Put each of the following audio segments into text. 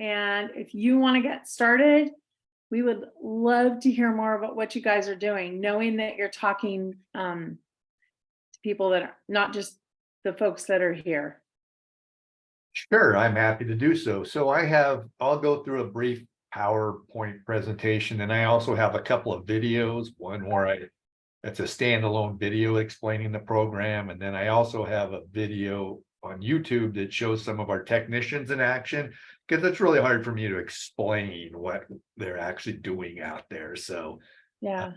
And if you want to get started, we would love to hear more about what you guys are doing, knowing that you're talking to people that are not just the folks that are here. Sure, I'm happy to do so. I'll go through a brief PowerPoint presentation, and I also have a couple of videos, one where it's a standalone video explaining the program. And then I also have a video on YouTube that shows some of our technicians in action, because it's really hard for me to explain what they're actually doing out there. Yeah.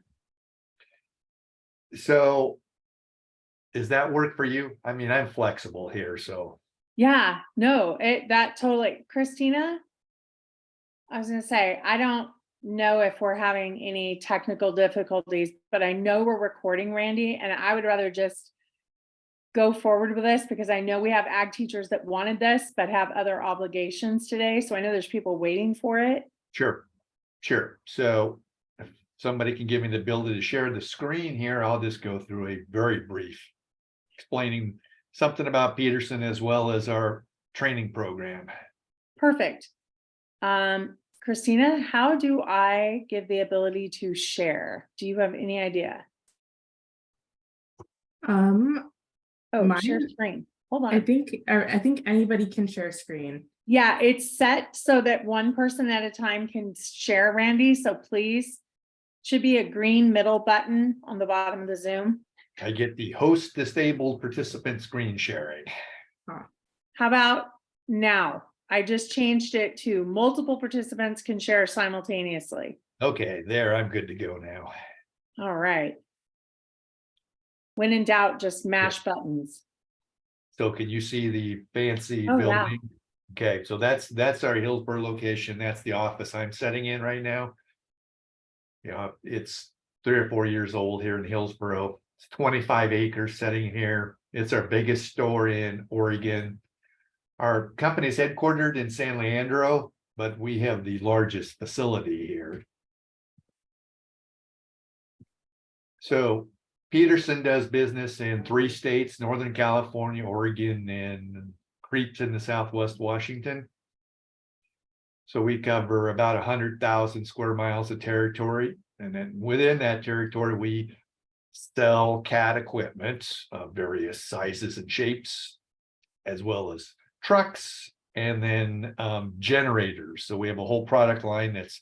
So does that work for you? I mean, I'm flexible here, so. Yeah, no, that totally. Christina, I was going to say, I don't know if we're having any technical difficulties, but I know we're recording, Randy, and I would rather just go forward with this because I know we have ag teachers that wanted this, but have other obligations today. So I know there's people waiting for it. Sure. So if somebody can give me the ability to share the screen here, I'll just go through a very brief explaining something about Peterson as well as our training program. Perfect. Christina, how do I give the ability to share? Do you have any idea? Share screen. Hold on. I think anybody can share screen. Yeah, it's set so that one person at a time can share, Randy. So please, should be a green middle button on the bottom of the Zoom. I get the host disabled participant screen sharing. How about now? I just changed it to multiple participants can share simultaneously. Okay, there, I'm good to go now. All right. When in doubt, just mash buttons. So can you see the fancy Oh, building? yeah. Okay, so that's our Hillsborough location. That's the office I'm setting in right now. It's 3 or 4 years old here in Hillsborough. It's 25 acres setting here. It's our biggest store in Oregon. Our company is headquartered in San Leandro, but we have the largest facility here. So Peterson does business in 3 states, Northern California, Oregon, and creeps into Southwest Washington. So we cover about 100,000 square miles of territory. And then within that territory, we sell CAT equipment of various sizes and shapes, as well as trucks, and then generators. So we have a whole product line that's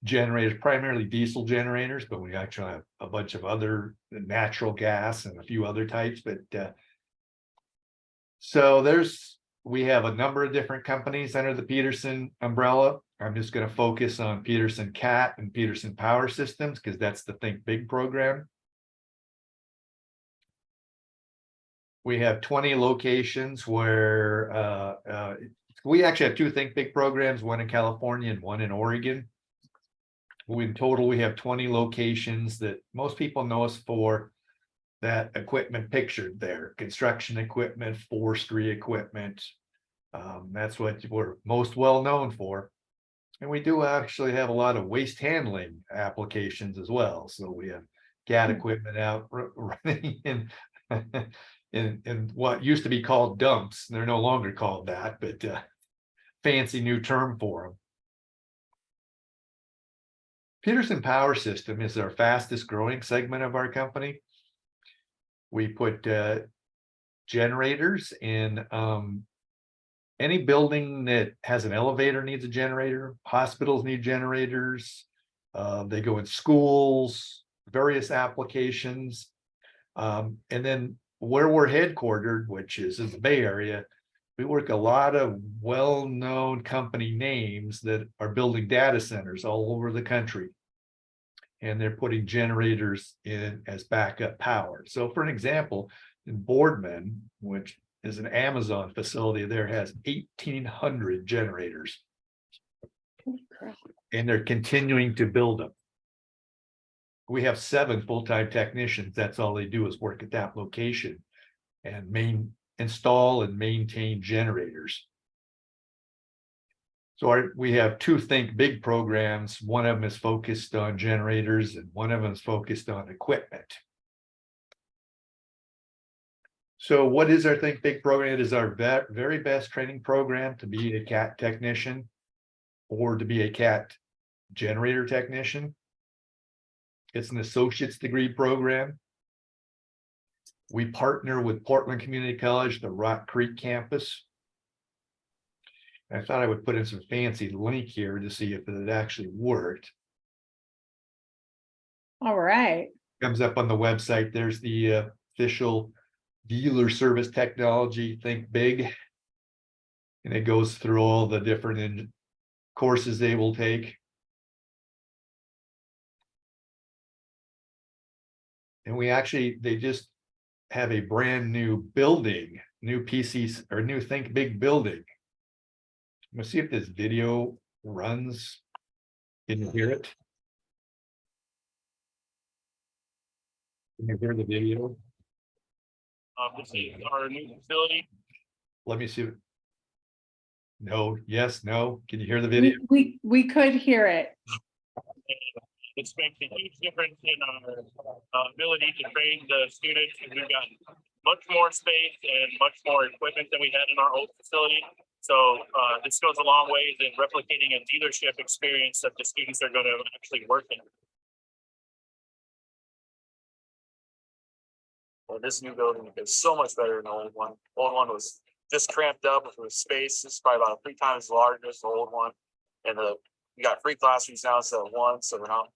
generators, primarily diesel generators, but we actually have a bunch of other natural gas and a few other types. But we have a number of different companies under the Peterson umbrella. I'm just going to focus on Peterson CAT and Peterson Power Systems because that's the Think Big program. We have 20 locations where we actually have 2 Think Big programs, one in California and one in Oregon. In total, we have 20 locations that most people know us for that equipment pictured there, construction equipment, forestry equipment. That's what we're most well known for. And we do actually have a lot of waste handling applications as well. So we have CAT equipment out running in what used to be called dumps. They're no longer called that, but fancy new term for them. Peterson Power System is our fastest growing segment of our company. We put generators in any building that has an elevator needs a generator. Hospitals need generators. They go in schools, various applications. And then where we're headquartered, which is in the Bay Area, we work a lot of well-known company names that are building data centers all over the country. And they're putting generators in as backup power. So for an example, in Boardman, which is an Amazon facility, there has 1,800 generators. And they're continuing to build them. We have 7 full-time technicians. That's all they do is work at that location and install and maintain generators. So we have 2 Think Big programs. One of them is focused on generators and one of them is focused on equipment. So what is our Think Big program? It is our very best training program to be a CAT technician or to be a CAT generator technician. It's an associate's degree program. We partner with Portland Community College, the Rock Creek campus. I thought I would put in some fancy link here to see if it actually worked. All right. Comes up on the website. There's the official dealer service technology, Think Big. And it goes through all the different courses they will take. And they just have a brand new building, new PCs or new Think Big building. Let's see if this video runs. Can you hear it? Can you hear the video? This is our new facility. Let me see. No, yes, no. Can you hear the video? We could hear it. It's makes a huge difference in our ability to train the students. We've got much more space and much more equipment than we had in our old facility. So this goes a long ways in replicating a dealership experience that the students are going to actually work in. Well, this new building is so much better than the old one. The old one was just cramped up with space. It's probably about 3 times as large as the old one. And we got 3 classrooms now instead of 1, so we're not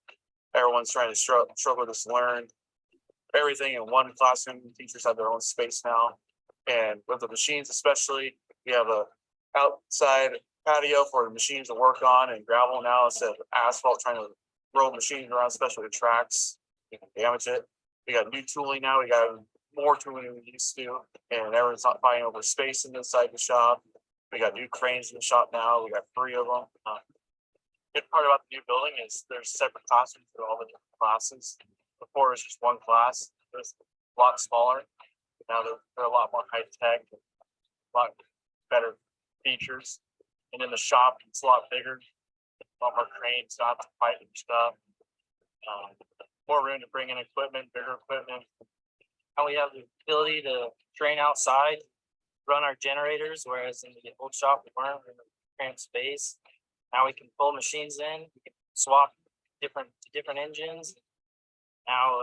everyone's trying to struggle to learn everything in one classroom. Teachers have their own space now, and with the machines especially, we have a outside patio for the machines to work on and gravel now instead of asphalt, trying to roll machines around, especially the tracks. You can damage it. We got new tooling now. We got more tooling than we used to, and everyone's not fighting over space in inside the shop. We got new cranes in the shop now. We got 3 of them. Good part about the new building is there's separate classrooms for all the different classes. Before it was just 1 class. It was a lot smaller. Now they're a lot more high tech, a lot better features. And in the shop, it's a lot bigger, a lot more cranes, not to fight and stuff. More room to bring in equipment, bigger equipment. How we have the ability to train outside, run our generators, whereas in the old shop we weren't in the cramped space. Now we can pull machines in, we can swap different engines. Now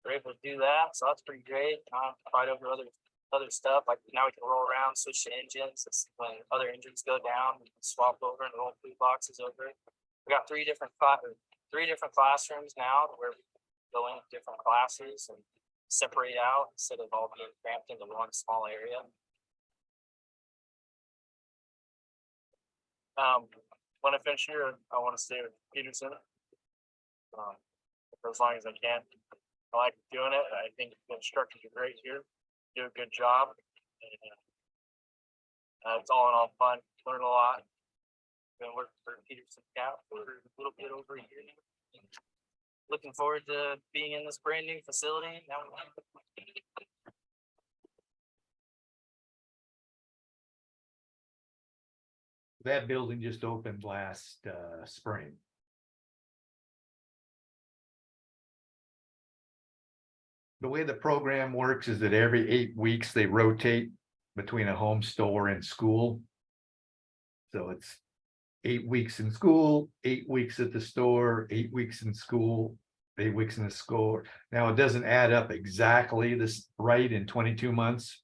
we're able to do that, so that's pretty great. Fight over other stuff. Like now we can roll around, switch to engines. When other engines go down, we can swap over and roll 3 boxes over. We got 3 different classrooms now where we go in different classes and separate out instead of all being cramped into one small area. When I finish here, I want to stay with Peterson for as long as I can. I like doing it. I think the instructors are great here, do a good job. And, it's all in all fun, learn a lot. Been working for Peterson CAT for a little bit over a year now. Looking forward to being in this brand new facility. Now, That building just opened last spring. The way the program works is that every 8 weeks they rotate between a home store and school. So it's 8 weeks in school, 8 weeks at the store, 8 weeks in school, 8 weeks in the store. Now it doesn't add up exactly this right in 22 months.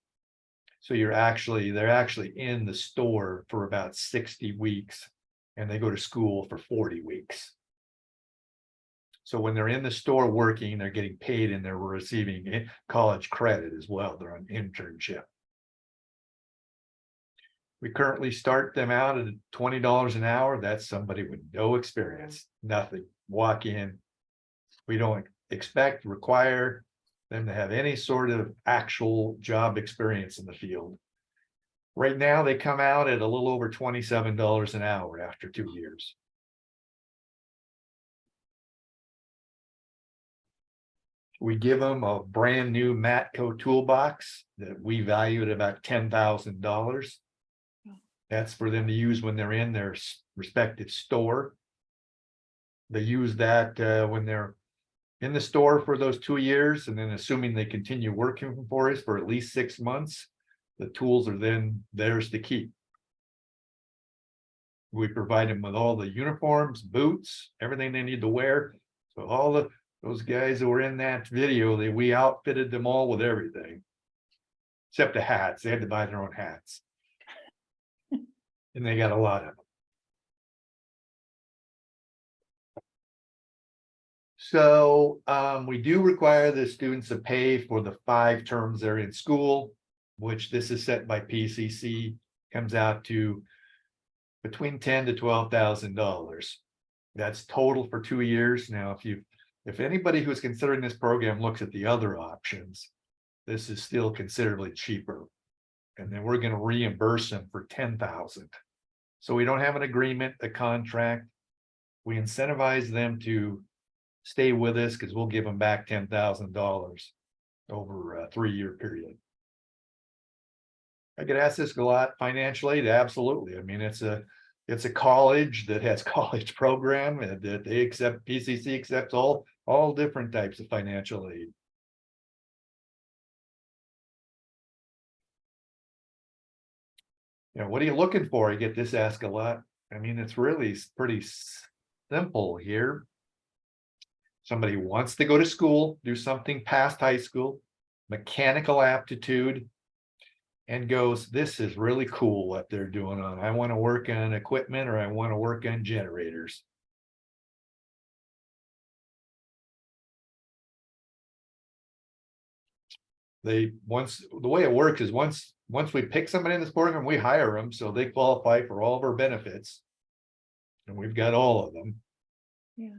So they're actually in the store for about 60 weeks and they go to school for 40 weeks. So when they're in the store working, they're getting paid and they're receiving college credit as well. They're on internship. We currently start them out at $20 an hour. That's somebody with no experience, nothing. Walk in. We don't require them to have any sort of actual job experience in the field. Right now, they come out at a little over $27 an hour after 2 years. We give them a brand new Matco toolbox that we value at about $10,000. That's for them to use when they're in their respective store. They use that when they're in the store for those 2 years, and then assuming they continue working for us for at least 6 months, the tools are then theirs to keep. We provide them with all the uniforms, boots, everything they need to wear. So those guys that were in that video, we outfitted them all with everything. Except the hats. They had to buy their own hats. And they got a lot of them. So we do require the students to pay for the 5 terms they're in school, which this is set by PCC, comes out to between $10,000 to $12,000. That's total for 2 years. Now, if anybody who's considering this program looks at the other options, this is still considerably cheaper. And then we're going to reimburse them for $10,000. So we don't have an agreement, a contract. We incentivize them to stay with us because we'll give them back $10,000 over a 3-year period. I get asked this a lot, financial aid, absolutely. I mean, it's a college that has college program and that they accept, PCC accepts all different types of financial aid. You know, what are you looking for? I get this asked a lot. I mean, it's really pretty simple here. Somebody wants to go to school, do something past high school, mechanical aptitude, and goes, this is really cool what they're doing on. I want to work on equipment or I want to work on generators. The way it works is once we pick somebody in this program, we hire them so they qualify for all of our benefits. And we've got all of them. Yeah.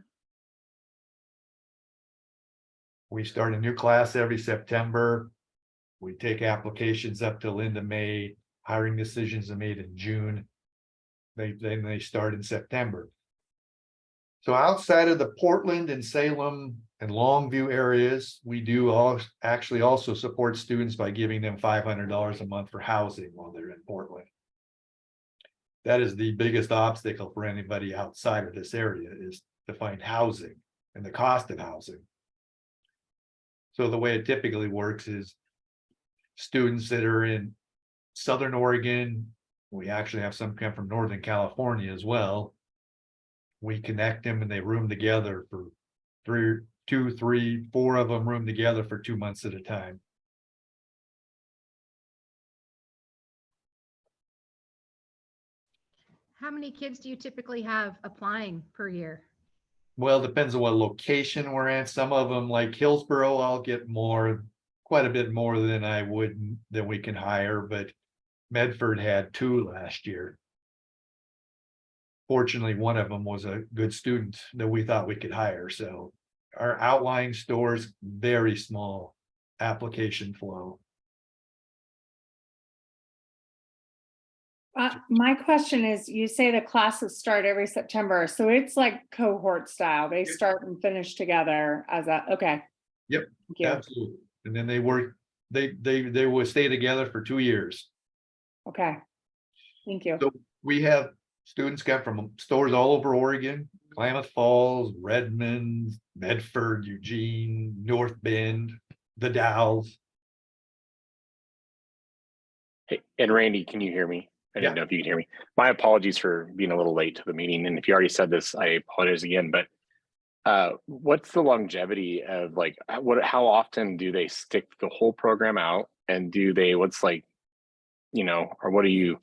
We start a new class every September. We take applications up till end of May. Hiring decisions are made in June. Then they start in September. So outside of the Portland and Salem and Longview areas, we do actually also support students by giving them $500 a month for housing while they're in Portland. That is the biggest obstacle for anybody outside of this area, is to find housing and the cost of housing. So the way it typically works is students that are in Southern Oregon, we actually have some come from Northern California as well. We connect them and they room together for 2, 3, 4 of them room together for 2 months at a time. How many kids do you typically have applying per year? Well, depends on what location we're in. Some of them, like Hillsborough, I'll get quite a bit more than we can hire, but Medford had 2 last year. Fortunately, one of them was a good student that we thought we could hire. So our outlying stores, very small application flow. My question is, you say the classes start every September, so it's like cohort style. They start and finish together as okay. Yep, Thank you. absolutely. And then they will stay together for 2 years. Okay. Thank you. So we have students come from stores all over Oregon, Klamath Falls, Redmond, Medford, Eugene, North Bend, the Dalles. Hey, and Randy, can you hear me? I didn't know if you can hear me. My apologies for being a little late to the meeting. And if you already said this, I apologize again, but what's the longevity of how often do they stick the whole program out? And or what are you,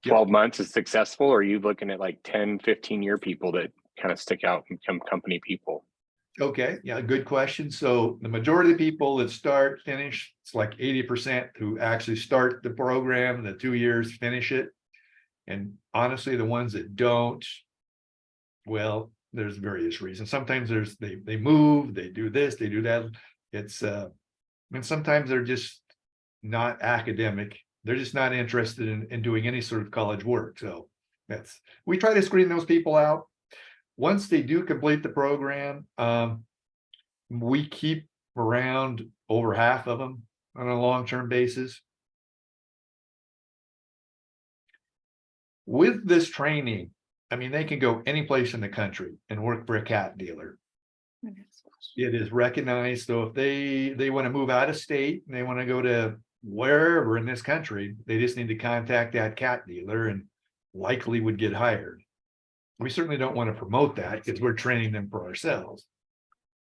12 months is successful? Or are you looking at like 10, 15-year people that kind of stick out and become company people? Okay, yeah, good question. So the majority of people that finish, it's like 80% who actually start the program, the 2 years, finish it. And honestly, the ones that don't, well, there's various reasons. Sometimes they move, they do this, they do that. It's and sometimes they're just not academic. They're just not interested in doing any sort of college work. So we try to screen those people out. Once they do complete the program, we keep around over half of them on a long-term basis. With this training, I mean, they can go any place in the country and work for a cat dealer. my next question. It is recognized. So if they want to move out of state and they want to go to wherever in this country, they just need to contact that CAT dealer and likely would get hired. We certainly don't want to promote that because we're training them for ourselves.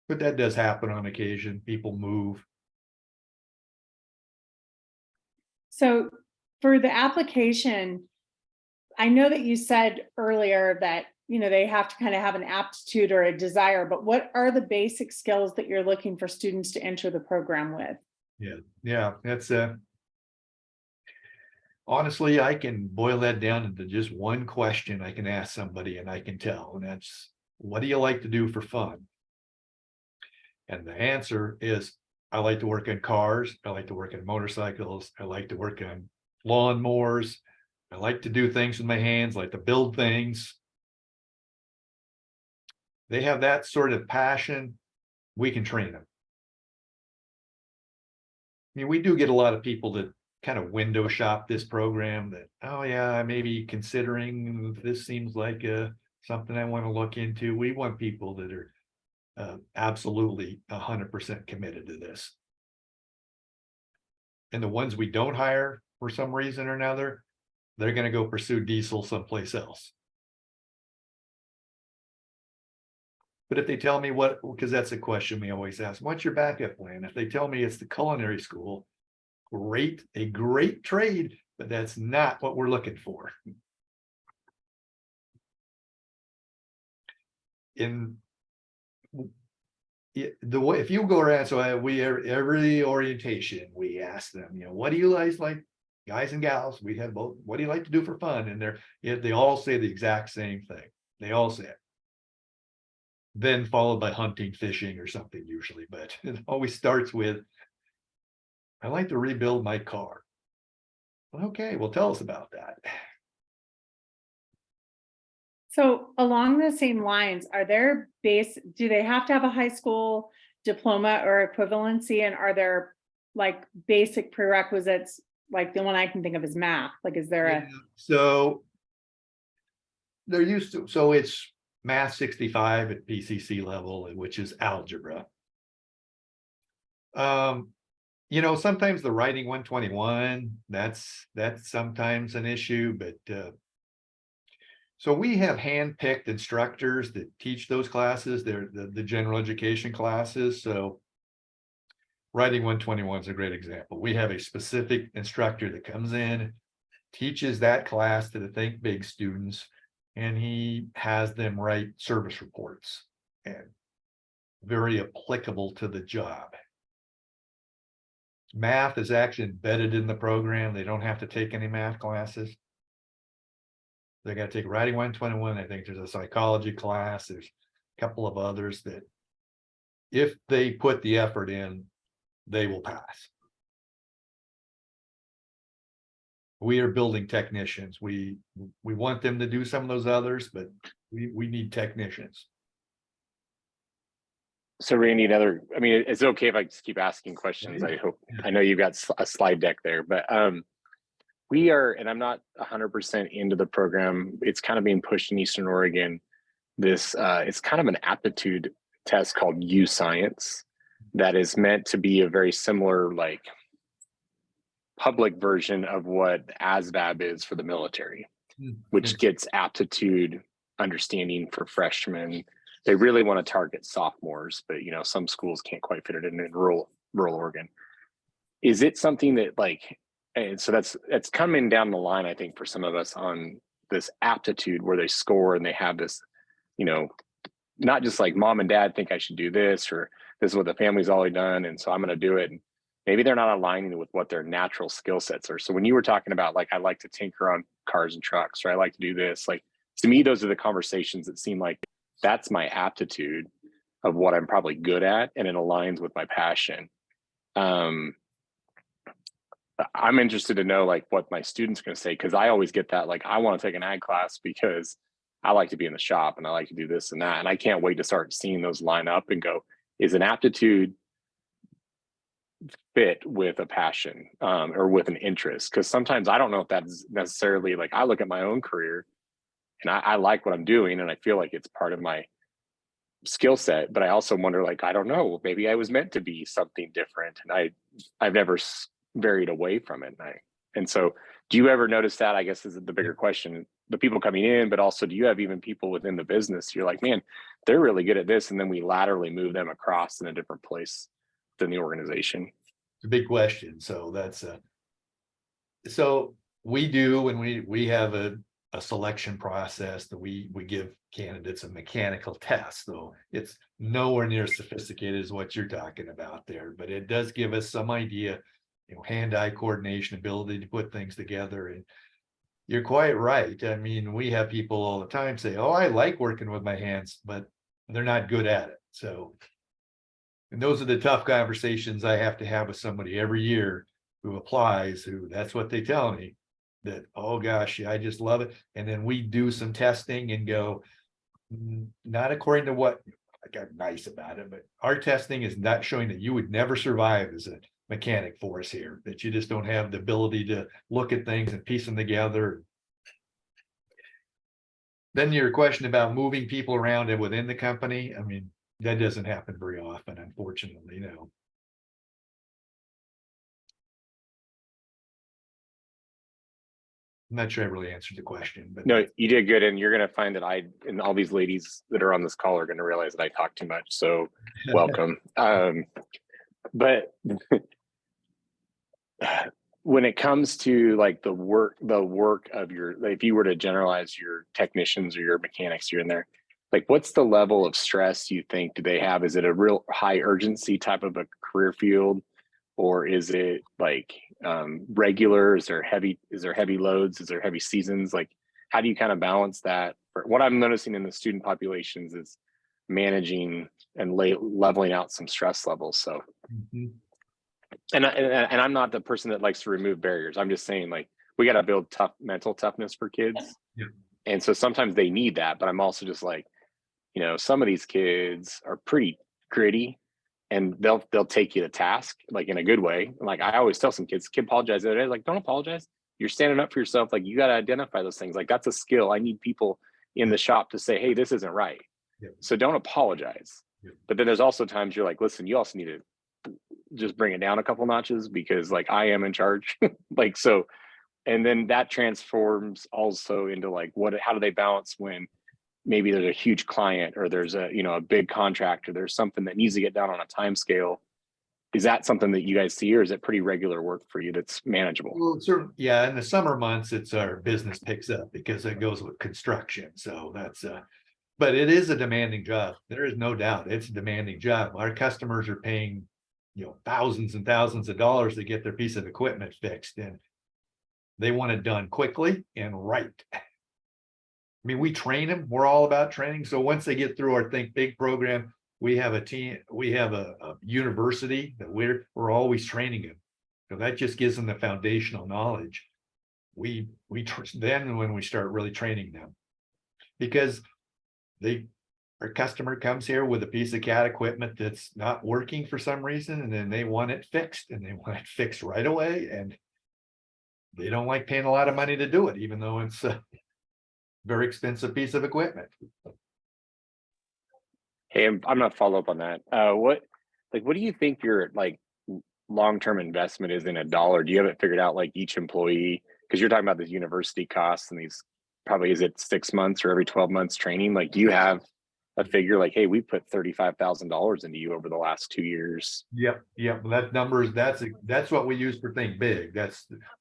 But that does happen on occasion. People move. So for the application, I know that you said earlier that, you know, they have to kind of have an aptitude or a desire, but what are the basic skills that you're looking for students to enter the program with? Yeah, that's honestly, I can boil that down into just one question I can ask somebody and I can tell, and that's, what do you like to do for fun? And the answer is, I like to work on cars. I like to work on motorcycles. I like to work on lawnmowers. I like to do things with my hands, like to build things. They have that sort of passion. We can train them. I mean, we do get a lot of people that kind of window shop this program that, oh yeah, I may be considering, this seems like something I want to look into. We want people that are absolutely 100% committed to this. And the ones we don't hire for some reason or another, they're going to go pursue diesel someplace else. But if they tell me what, because that's a question we always ask, what's your backup plan? If they tell me it's the culinary school, great, a great trade, but that's not what we're looking for. In the way, if you go around, so we every orientation, we ask them, you know, what do you guys like, guys and gals? We have both. What do you like to do for fun? And they all say the exact same thing. They all say it. Then followed by hunting, fishing, or something usually, but it always starts with, I like to rebuild my car. Okay, well, tell us about that. So along the same lines, do they have to have a high school diploma or equivalency? And are there like basic prerequisites? Like the one I can think of is math. Like, is there a, So they're used to, so it's math 65 at PCC level, which is algebra. You know, sometimes the writing 121, that's sometimes an issue, but so we have hand-picked instructors that teach those classes. They're the general education classes. So writing 121 is a great example. We have a specific instructor that comes in, teaches that class to the Think Big students, and he has them write service reports, and very applicable to the job. Math is actually embedded in the program. They don't have to take any math classes. They got to take writing 121. I think there's a psychology class. There's a couple of others that if they put the effort in, they will pass. We are building technicians. We want them to do some of those others, but we need technicians. So Randy, I mean, it's okay if I just keep asking questions. I know you've got a slide deck there, but we are, and I'm not 100% into the program. It's kind of being pushed in Eastern Oregon. This it's kind of an aptitude test called U Science that is meant to be a very similar, like, public version of what ASVAB is for the military, which gets aptitude understanding for freshmen. They really want to target sophomores, but you know, some schools can't quite fit it in rural Oregon. Is it something that, like, and so that's coming down the line, I think, for some of us on this aptitude where they score and they have this, you know, not just like mom and dad think I should do this, or this is what the family's always done, and so I'm going to do it. And maybe they're not aligning with what their natural skill sets are. So when you were talking about, like, I like to tinker on cars and trucks, or I like to do this, like, to me, those are the conversations that seem like that's my aptitude of what I'm probably good at, and it aligns with my passion. I'm interested to know, like, what my students are going to say, because I always get that, like, I want to take an ag class because I like to be in the shop and I like to do this and that. And I can't wait to start seeing those line up and go, is an aptitude fit with a passion or with an interest? Because sometimes I don't know if that's necessarily, like, I look at my own career and I like what I'm doing and I feel like it's part of my skill set, but I also wonder, like, I don't know, maybe I was meant to be something different, and I've never varied away from it. And so, do you ever notice that? I guess is the bigger question. The people coming in, but also, do you have even people within the business? You're like, man, they're really good at this, and then we laterally move them across in a different place than the organization. It's a big question. So that's so we do when we have a selection process that we give candidates a mechanical test, though it's nowhere near as sophisticated as what you're talking about there, but it does give us some idea, hand-eye coordination, ability to put things together. And you're quite right. I mean, we have people all the time say, oh, I like working with my hands, but they're not good at it. So, and those are the tough conversations I have to have with somebody every year who applies, who that's what they tell me, that, oh gosh, I just love it. And then we do some testing and go, not according to what I got nice about it, but our testing is not showing that you would never survive as a mechanic for us here, that you just don't have the ability to look at things and piece them together. Then your question about moving people around and within the company, I mean, that doesn't happen very often, unfortunately, I'm not sure I really answered the question, but No, you did good, and you're going to find that I and all these ladies that are on this call are going to realize that I talk too much. So, welcome. But when it comes to like the work of your, like, if you were to generalize your technicians or your mechanics you're in there, like, what's the level of stress you think do they have? Is it a real high urgency type of a career field, or is it like regular? Is there heavy loads? Is there heavy seasons? Like, how do you kind of balance that? What I'm noticing in the student populations is managing and leveling out some stress levels. So, and I'm not the person that likes to remove barriers. I'm just saying, like, we got to build mental toughness for kids. Yeah. And so sometimes they need that, but I'm also just like, some of these kids are pretty gritty, and they'll take you to task, like, in a good way. Like, I always tell some kids, kid apologize the other day, like, don't apologize. You're standing up for yourself. Like, you got to identify those things. Like, that's a skill. I need people in the shop to say, hey, this isn't right. Yeah. So don't apologize. Yeah. But then there's also times you're like, listen, you also need to just bring it down a couple notches, because, like, I am in charge. Like, so, and then that transforms also into, like, how do they balance when maybe there's a huge client, or there's a big contract, or there's something that needs to get done on a time scale. Is that something that you guys see, or is it pretty regular work for you that's manageable? Well, certainly, yeah. In the summer months, it's our business picks up because it goes with construction. So that's but it is a demanding job. There is no doubt it's a demanding job. Our customers are paying, thousands and thousands of dollars to get their piece of equipment fixed, and they want it done quickly and right. I mean, we train them. We're all about training. So once they get through our Think Big program, we have a team, we have a university that we're always training them. So that just gives them the foundational knowledge. Then when we start really training them, because our customer comes here with a piece of CAT equipment that's not working for some reason, and then they want it fixed, and they want it fixed right away. And they don't like paying a lot of money to do it, even though it's very expensive piece of equipment. Hey, I'm gonna follow up on that. What do you think your, like, long-term investment is in a dollar? Do you have it figured out, like, each employee? Because you're talking about the university costs and these, probably, is it 6 months or every 12 months training? Like, do you have a figure like, hey, we put $35,000 into you over the last 2 years? Yep. That numbers, that's what we use for Think Big.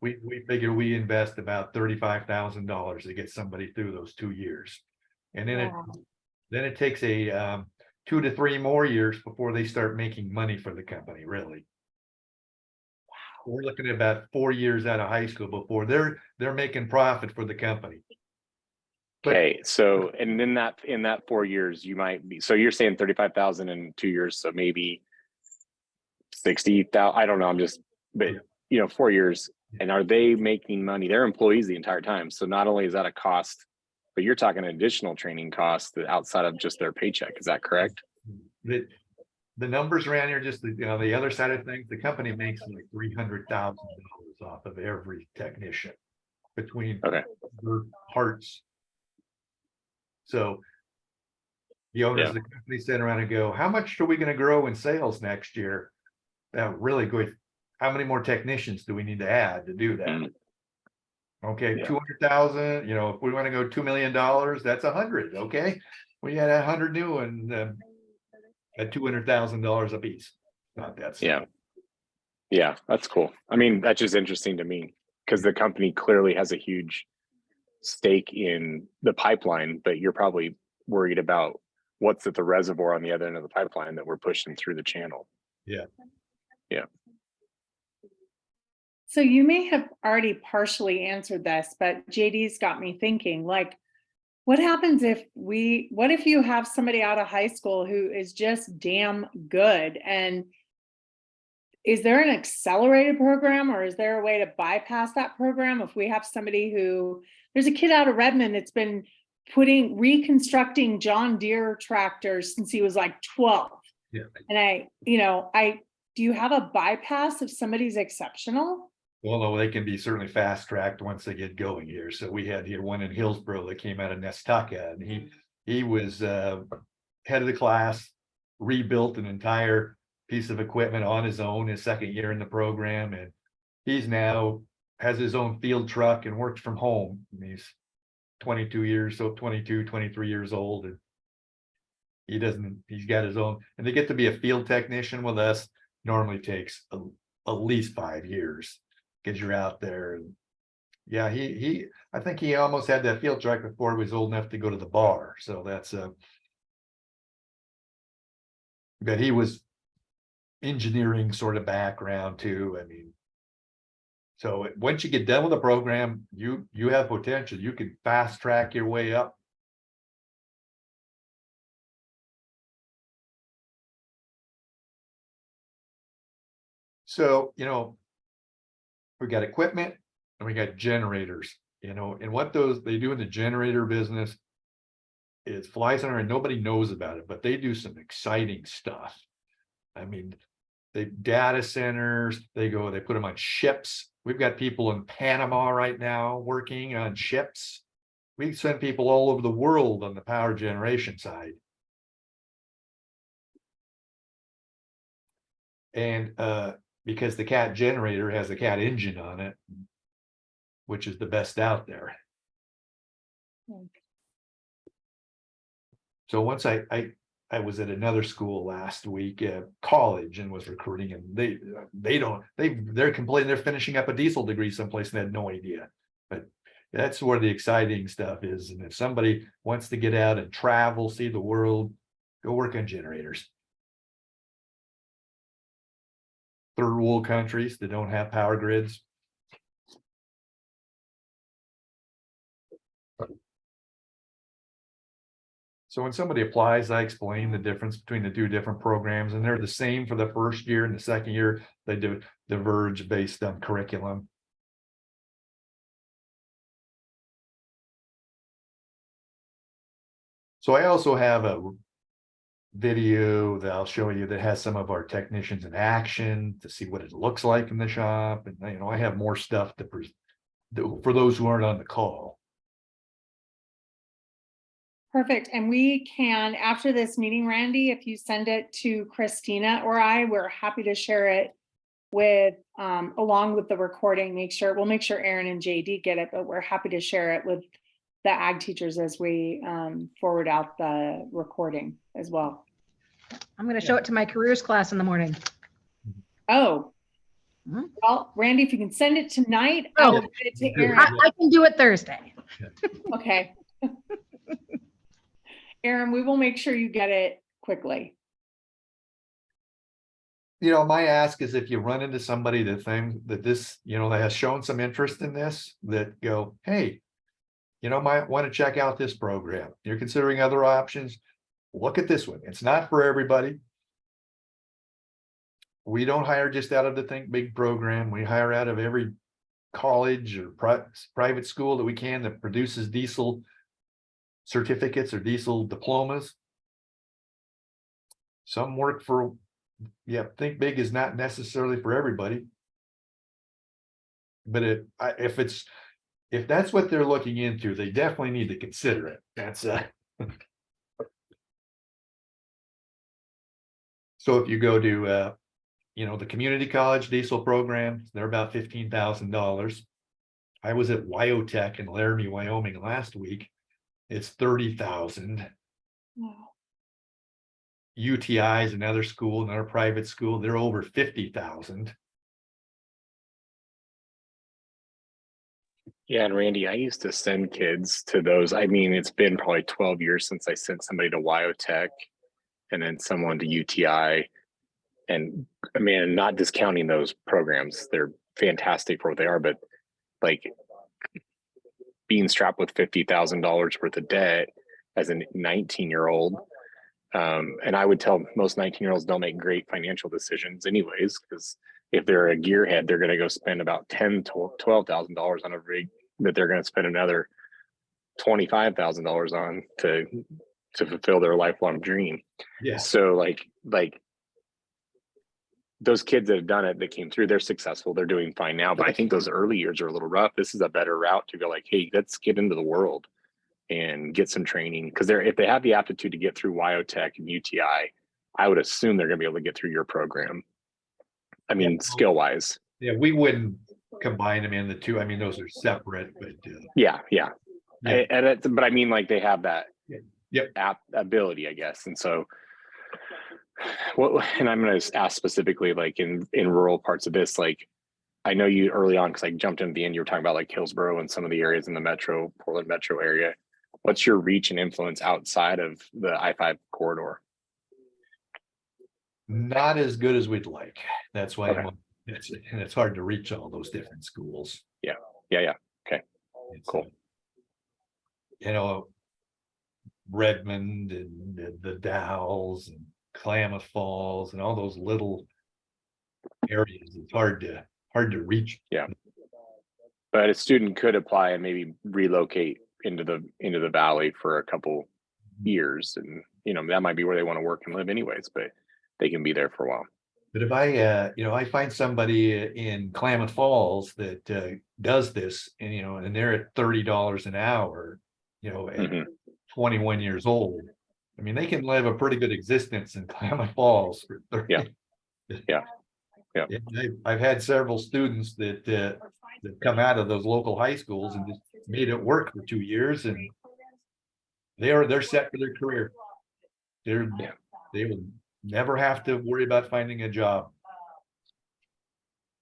We figure we invest about $35,000 to get somebody through those 2 years. And then it takes a 2 to 3 more years before they start making money for the company, really. Wow. We're looking at about 4 years out of high school before they're making profit for the company. Okay, so, and in that 4 years, you might be, so you're saying 35,000 in 2 years, so maybe 60,000. I don't know. But 4 years, and are they making money? They're employees the entire time. So not only is that a cost, but you're talking additional training costs outside of just their paycheck. Is that correct? The numbers around here, just the other side of things, the company makes like $300,000 off of every technician between their parts. So The owners Yeah. of the company sit around and go, how much are we gonna grow in sales next year? That really good. How many more technicians do we need to add to do that? Mm. Okay, Yeah. 200,000, you know, if we want to go $2 million, that's 100, okay? We had 100 new and at $200,000 a piece. Not that. Yeah. Yeah, that's cool. I mean, that's just interesting to me because the company clearly has a huge stake in the pipeline, but you're probably worried about what's at the reservoir on the other end of the pipeline that we're pushing through the channel. Yeah. Yeah. So you may have already partially answered this, but JD's got me thinking, like, what happens if what if you have somebody out of high school who is just damn good? And is there an accelerated program or is there a way to bypass that program? If we have somebody there's a kid out of Redmond that's been reconstructing John Deere tractors since he was like 12. Yeah. And do you have a bypass if somebody's exceptional? Well, no, they can be certainly fast tracked once they get going here. So we had here one in Hillsborough that came out of Nestaka, and he was head of the class, rebuilt an entire piece of equipment on his own his second year in the program, and he's now has his own field truck and works from home. And he's 23 years old, and he's got his own, and to get to be a field technician with us normally takes at least 5 years. Because you're out there. And yeah, I think he almost had that field truck before he was old enough to go to the bar. So that's but he was engineering sort of background too. I mean, so once you get done with the program, you have potential. You can fast track your way up. So, we got equipment and we got generators, and what they do in the generator business is flies under and nobody knows about it, but they do some exciting stuff. I mean, they data centers, they put them on ships. We've got people in Panama right now working on ships. We send people all over the world on the power generation side. And because the CAT generator has a CAT engine on it, which is the best out there. So once I was at another school last week, college, and was recruiting, and they're complaining they're finishing up a diesel degree someplace and had no idea. But that's where the exciting stuff is. And if somebody wants to get out and travel, see the world, go work on generators. Third world countries that don't have power grids. So when somebody applies, I explain the difference between the two different programs, and they're the same for the first year and the second year. They diverge based on curriculum. So I also have a video that I'll show you that has some of our technicians in action to see what it looks like in the shop. And I have more stuff for those who aren't on the call. Perfect. And we can, after this meeting, Randy, if you send it to Christina or we're happy to share it with, along with the recording. We'll make sure Aaron and JD get it, but we're happy to share it with the ag teachers as we forward out the recording as well. I'm going to show it to my careers class in the morning. Oh, Mhm. well, Randy, if you can send it tonight, I will get it to Aaron. I can do it Thursday. Okay. Aaron, we will make sure you get it quickly. My ask is if you run into somebody that has shown some interest in this, that go, hey, might want to check out this program. You're considering other options. Look at this one. It's not for everybody. We don't hire just out of the Think Big program. We hire out of every college or private school that we can that produces diesel certificates or diesel diplomas. Some work for, Think Big is not necessarily for everybody. But if that's what they're looking into, they definitely need to consider it. That's So if you go to, the community college diesel program, they're about $15,000. I was at Wyotech in Laramie, Wyoming last week. It's 30,000. Wow. UTI is another school, another private school. They're over 50,000. Yeah, and Randy, I used to send kids to those. I mean, it's been probably 12 years since I sent somebody to Wyotech and then someone to UTI. And I mean, not discounting those programs, they're fantastic for what they are, but like being strapped with $50,000 worth of debt as a 19-year-old. And I would tell most 19-year-olds don't make great financial decisions anyways, because if they're a gearhead, they're going to go spend about $10,000 to $12,000 on a rig that they're going to spend another $25,000 on to fulfill their lifelong dream. Yeah. So like those kids that have done it, that came through, they're successful, they're doing fine now. But I think those early years are a little rough. This is a better route to go like, hey, let's get into the world and get some training. Because if they have the aptitude to get through Wyotech and UTI, I would assume they're going to be able to get through your program. I mean, skill wise. Yeah, we wouldn't combine them in the two. I mean, those are separate, but Yeah. Yeah. But I mean, like they have that Yep. ability, I guess. And so, and I'm going to ask specifically, like in rural parts of this, like I know you early on, because I jumped in at the end, you were talking about like Hillsborough and some of the areas in the Portland metro area. What's your reach and influence outside of the I-5 corridor? Not as good as we'd like. That's why Okay. it's hard to reach all those different schools. Yeah. Okay. It's, Cool. Redmond and the Dalles and Klamath Falls and all those little areas. It's hard to reach. Yeah. But a student could apply and maybe relocate into the valley for a couple years, and that might be where they want to work and live anyways, but they can be there for a while. But if I find somebody in Klamath Falls that does this, and they're at $30 an hour, at 21 years old, I mean, they can live a pretty good existence in Klamath Falls for 30. Yeah. I've had several students that come out of those local high schools and just made it work for 2 years, and they're set for their career. They will never have to worry about finding a job.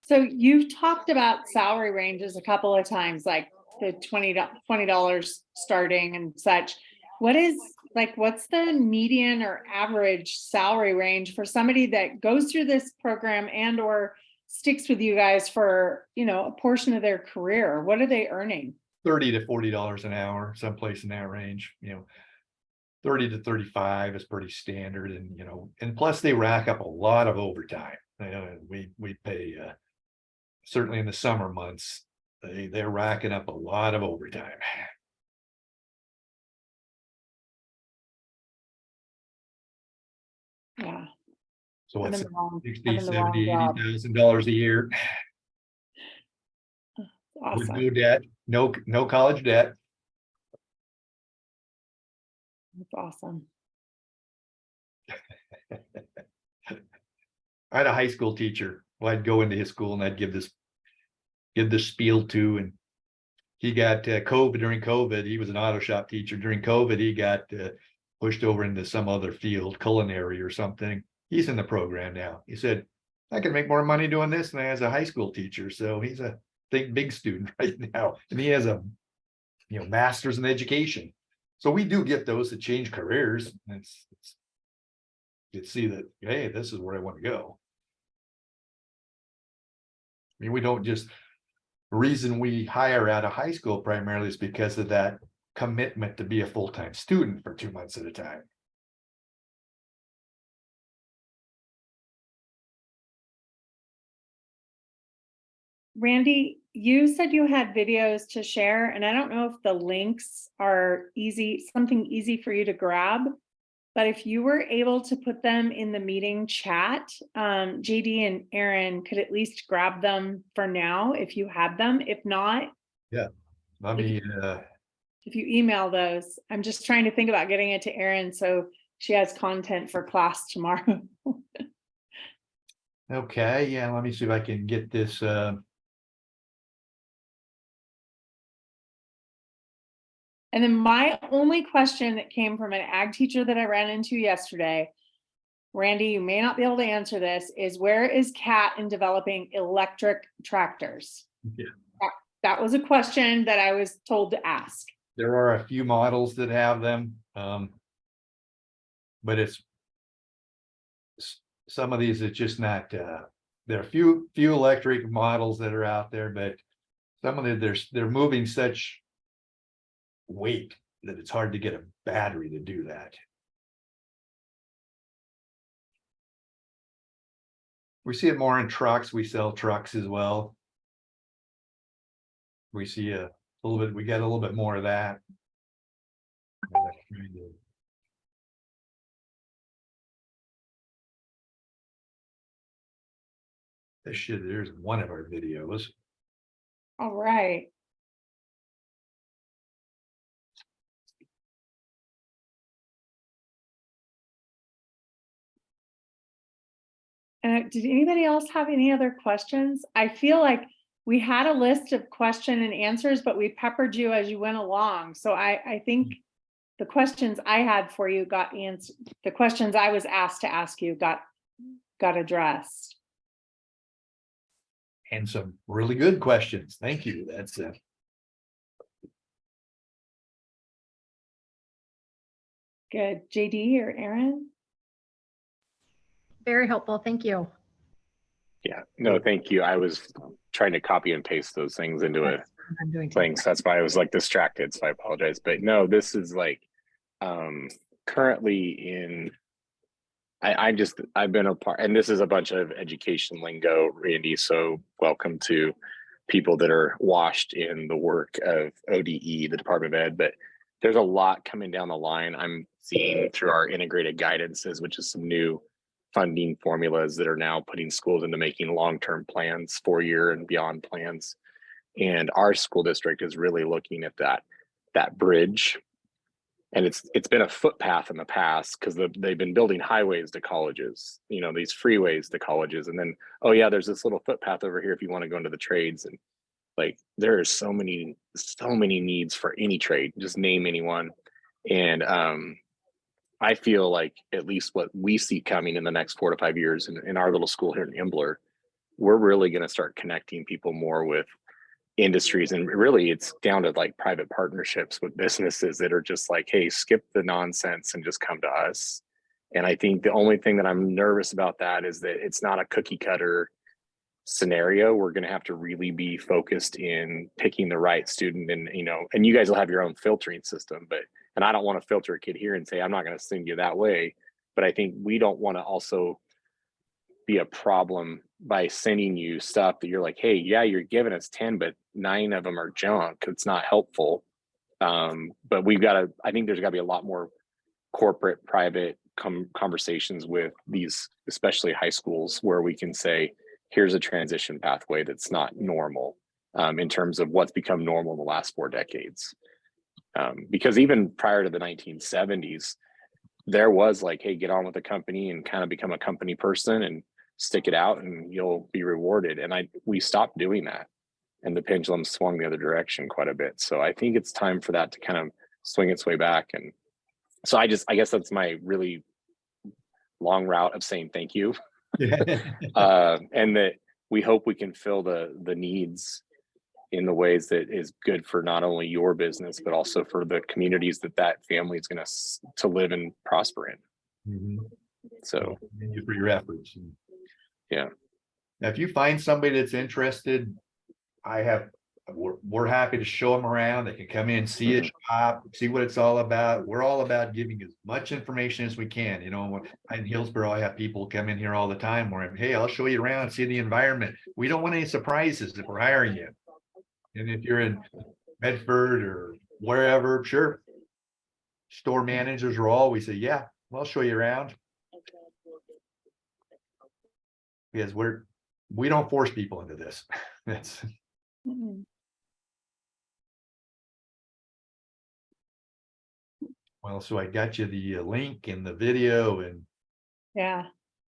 So you've talked about salary ranges a couple of times, like the $20 starting and such. What's the median or average salary range for somebody that goes through this program and or sticks with you guys for, a portion of their career? What are they earning? $30 to $40 an hour, someplace in that range. 30 to 35 is pretty standard, and plus they rack up a lot of overtime. We pay certainly in the summer months, they're racking up a lot of overtime. Yeah. So what's I'm in the wrong- 60, I'm in the wrong 70, job. $80,000 a year with Awesome. no debt, no college debt. That's awesome. I had a high school teacher. Well, I'd go into his school and I'd give this spiel to, and he got COVID during COVID. He was an auto shop teacher. During COVID, he got pushed over into some other field, culinary or something. He's in the program now. He said, I can make more money doing this than I as a high school teacher. So he's a big student right now. And he has a master's in education. So we do get those that change careers. You see that, hey, this is where I want to go. I mean, we don't just, the reason we hire out of high school primarily is because of that commitment to be a full-time student for 2 months at a time. Randy, you said you had videos to share, and I don't know if the links are something easy for you to grab, but if you were able to put them in the meeting chat, JD and Aaron could at least grab them for now if you had them. If not, I mean, if you email those, I'm just trying to think about getting it to Aaron so she has content for class tomorrow. Okay, yeah, let me see if I can get this, And then my only question that came from an ag teacher that I ran into yesterday, Randy, you may not be able to answer this, is where is CAT in developing electric tractors? Yeah. That was a question that I was told to ask. there are a few models that have them, but some of these, it's just not, there are few electric models that are out there, but some of them, they're moving such weight that it's hard to get a battery to do that. We see it more in trucks. We sell trucks as well. We see a little bit, we get a little bit more of that. This shit, there's one of our videos. All right. Did anybody else have any other questions? I feel like we had a list of question and answers, but we peppered you as you went along. So I think the questions I had for you got answered. The questions I was asked to ask you got addressed. And some really good questions. Thank you. That's Good. JD or Aaron? Very helpful. Thank you. Yeah, no, thank you. I was trying to copy and paste those things into a I'm doing thing, so that's why I was like distracted. So I apologize. But no, this is like currently in. I've been a part, and this is a bunch of education lingo, Randy. So welcome to people that are washed in the work of ODE, the Department of Ed. But there's a lot coming down the line. I'm seeing through our integrated guidances, which is some new funding formulas that are now putting schools into making long-term plans, 4-year and beyond plans. And our school district is really looking at that bridge. And it's been a footpath in the past because they've been building highways to colleges, you know, these freeways to colleges. And then, oh yeah, there's this little footpath over here if you want to go into the trades. And like, there are so many needs for any trade, just name anyone. And I feel like at least what we see coming in the next 4 to 5 years in our little school here in Imbler, we're really going to start connecting people more with industries. And really it's down to like private partnerships with businesses that are just like, hey, skip the nonsense and just come to us. And I think the only thing that I'm nervous about that is that it's not a cookie cutter scenario. We're going to have to really be focused in picking the right student. And, you know, and you guys will have your own filtering system, but, and I don't want to filter a kid here and say, I'm not going to send you that way. But I think we don't want to also be a problem by sending you stuff that you're like, hey, yeah, you're giving us 10, but 9 of them are junk. It's not helpful. But I think there's got to be a lot more corporate, private conversations with these, especially high schools, where we can say, here's a transition pathway that's not normal in terms of what's become normal in the last 4 decades. Because even prior to the 1970s, there was like, hey, get on with the company and kind of become a company person and stick it out and you'll be rewarded. And we stopped doing that. And the pendulum swung the other direction quite a bit. So I think it's time for that to kind of swing its way back. And so I guess that's my really long route of saying thank you. And that we hope we can fill the needs in the ways that is good for not only your business, but also for the communities that family is going to live and prosper in. Mhm. So Thank you for your efforts. Yeah. Now, if you find somebody that's interested, we're happy to show them around. They can come in, see a shop, see what it's all about. We're all about giving as much information as we can. You know, in Hillsborough, I have people come in here all the time where, hey, I'll show you around, see the environment. We don't want any surprises if we're hiring you. And if you're in Medford or wherever, sure. Store managers are always say, yeah, I'll show you around. Because we don't force people into this. That's well, so I got you the link and the video and yeah.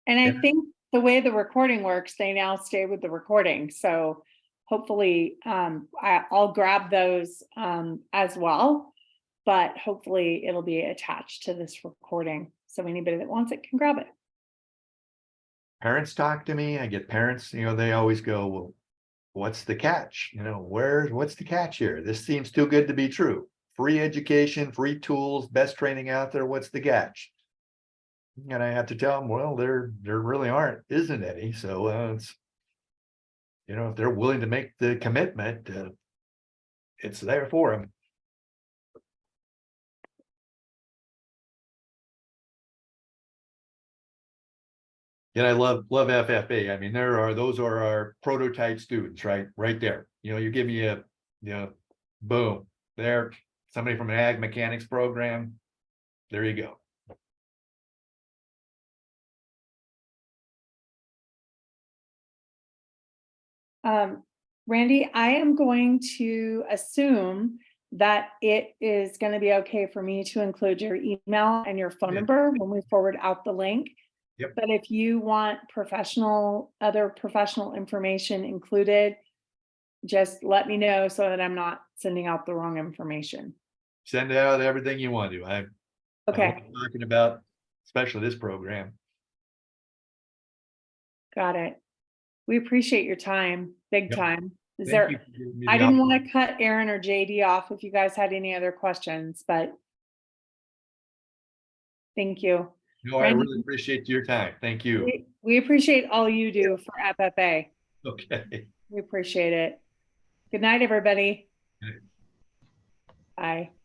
And I think the way the recording works, they now stay with the recording. So hopefully, I'll grab those as well. But hopefully it'll be attached to this recording. So anybody that wants it can grab it. Parents talk to me, I get parents, they always go, well, what's the catch? What's the catch here? This seems too good to be true. Free education, free tools, best training out there. What's the catch? And I have to tell them, well, there really isn't any. So it's, if they're willing to make the commitment, it's there for them. And I love FFA. I mean, those are our prototype students, right there. You give me boom, there, somebody from an ag mechanics program. There you go. Randy, I am going to assume that it is going to be okay for me to include your email and your phone Yeah. number when we forward out the link. Yep. But if you want other professional information included, just let me know so that I'm not sending out the wrong information. Send out everything you want to. I know Okay, what I'm talking about, especially this program. got it. We appreciate your time, big Yep. time. Thank There, you for giving me the I didn't opportunity. want to cut Aaron or JD off if you guys had any other questions, but thank you. No, I Randy, really appreciate your time. Thank you. we appreciate all you do for FFA. Okay. We appreciate it. Good night, everybody. Good night. Bye.